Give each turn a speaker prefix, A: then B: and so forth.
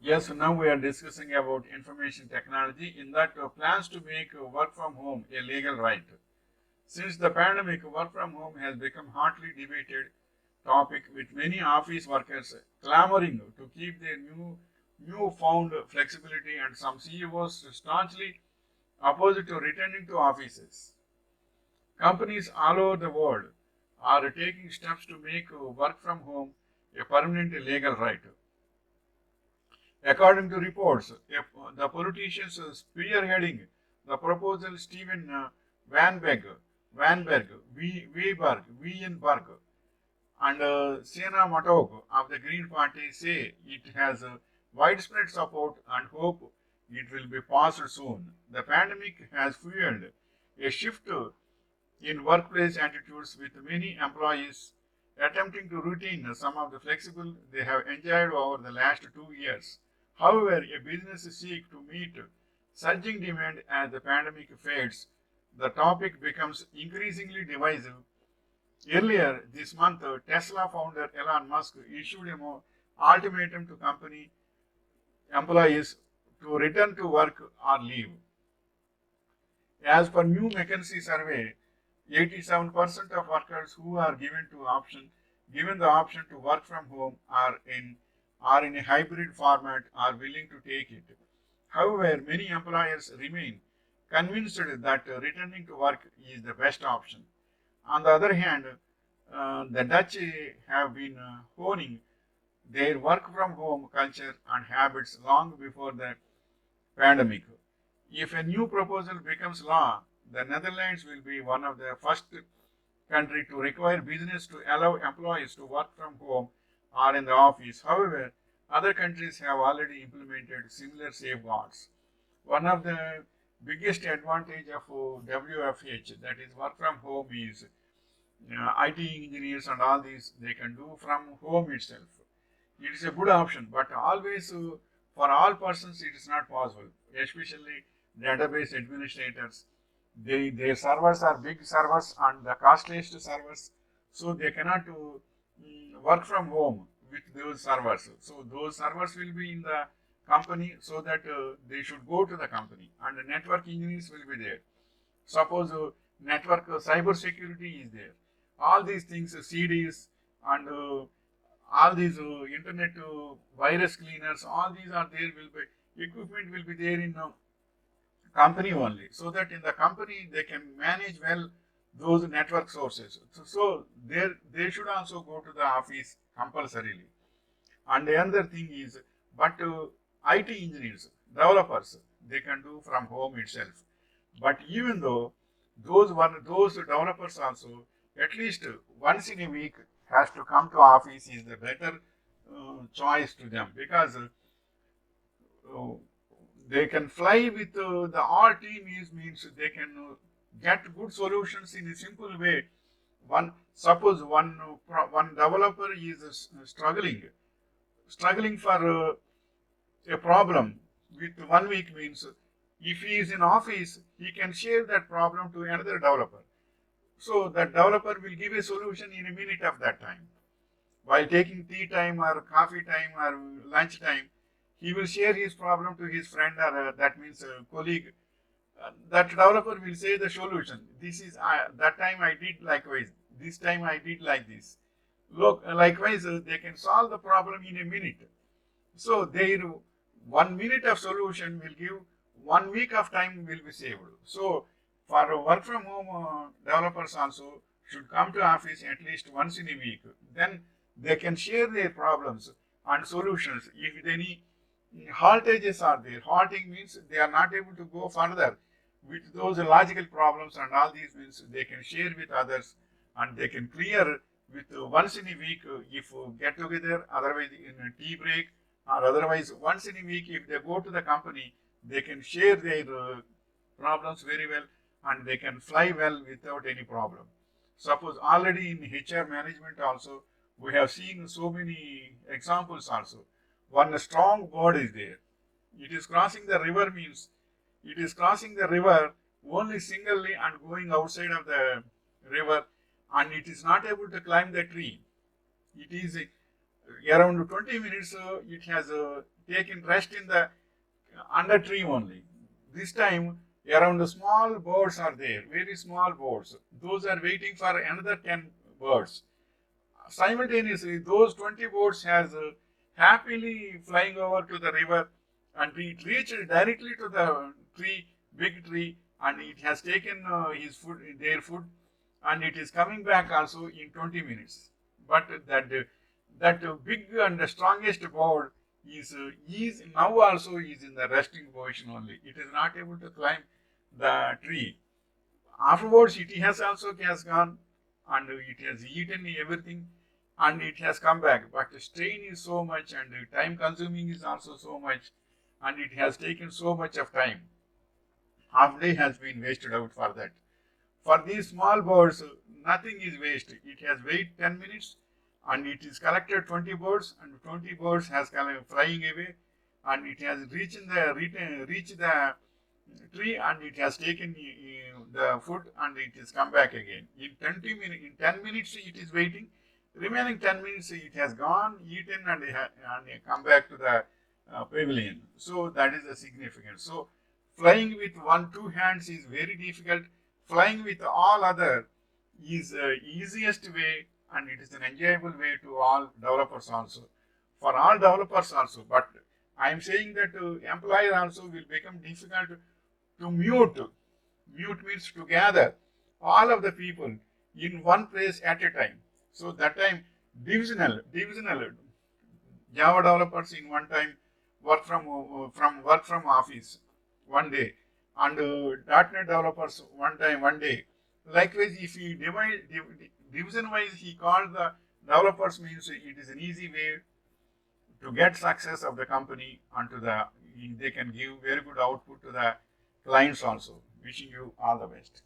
A: Yes, now we are discussing about information technology in that plans to make work from home a legal right. Since the pandemic, work from home has become hotly debated topic with many office workers clamoring to keep their newfound flexibility and some CEOs staunchly opposed to returning to offices. Companies all over the world are taking steps to make work from home a permanent legal right. According to reports, the politicians spearheading the proposal, Stephen Vanberg, Wienberg, and Sena Matog of the Green Party say it has widespread support and hope it will be passed soon. The pandemic has fueled a shift in workplace attitudes with many employees attempting to retain some of the flexible they have enjoyed over the last 2 years. However, a business seeks to meet surging demand as the pandemic fades. The topic becomes increasingly divisive. Earlier this month, Tesla founder Elon Musk issued a ultimatum to company employees to return to work or leave. As per new McKinsey survey, 87% of workers who are given the option to work from home are in a hybrid format are willing to take it. However, many employers remain convinced that returning to work is the best option. On the other hand, the Dutch have been honing their work from home culture and habits long before the pandemic. If a new proposal becomes law, the Netherlands will be one of the first country to require business to allow employees to work from home or in the office. However, other countries have already implemented similar safeguards. One of the biggest advantage of WFH, that is work from home, is IT engineers and all these they can do from home itself. It is a good option, but always for all persons it is not possible, especially database administrators. Their servers are big servers and the costliest servers, so they cannot work from home with those servers. So those servers will be in the company, so that they should go to the company, and the network engineers will be there. Suppose network cyber security is there. All these things, CDs and all these internet virus cleaners, all these are there. Will be equipment will be there in company only, so that in the company they can manage well those network sources. So they should also go to the office compulsorily. And the other thing is, but IT engineers, developers, they can do from home itself. But even though those developers also at least once in a week has to come to office is the better choice to them, because uh, they can fly with the all team is means they can get good solutions in a simple way. Suppose one developer is struggling for a problem with 1 week means, if he is in office he can share that problem to another developer, so that developer will give a solution in a minute of that time. While taking tea time or coffee time or lunch time, he will share his problem to his friend, or that means a colleague. That developer will say the solution. This is that time I did likewise. This time I did like this. Look, likewise, they can solve the problem in a minute. So their 1 minute of solution will give 1 week of time will be saved. So for work from home developers also should come to office at least once in a week. Then they can share their problems and solutions. If any haltages are there, halting means they are not able to go further with those logical problems, and all these means they can share with others and they can clear with once in a week if get together, otherwise in a tea break, or otherwise once in a week if they go to the company, they can share their problems very well and they can fly well without any problem. Suppose already in HR management also we have seen so many examples also. One strong board is there. It is crossing the river means it is crossing the river only singly and going outside of the river, and it is not able to climb the tree. It is Around 20 minutes, it has taken rest in the under tree only. This time, around the small birds are there, very small birds. Those are waiting for another 10 birds. Simultaneously, those 20 birds has happily flying over to the river, and it reached directly to the tree, big tree, and it has taken his food, their food, and it is coming back also in 20 minutes. But that big and the strongest bird is now also is in the resting position only. It is not able to climb the tree. Afterwards, it has gone and it has eaten everything and it has come back. But the strain is so much and the time consuming is also so much and it has taken so much of time. Half day has been wasted out for that. For these small birds, nothing is waste. It has waited 10 minutes and it is collected 20 birds and 20 birds has flying away and it has reached the tree and it has taken the food and it has come back again. In 20 minutes, in 10 minutes it is waiting. Remaining 10 minutes it has gone, eaten and come back to the pavilion. So that is the significance. So flying with two hands is very difficult. Flying with all other is easiest way and it is an enjoyable way to all developers also. For all developers also, but I am saying that employer also will become difficult to mute. Mute means to gather all of the people in one place at a time. So that time divisional Java developers in one time work from office one day, and .NET developers one day. Likewise, if he division wise, he called the developers means it is an easy way to get success of the company and to the they can give very good output to the clients also. Wishing you all the best.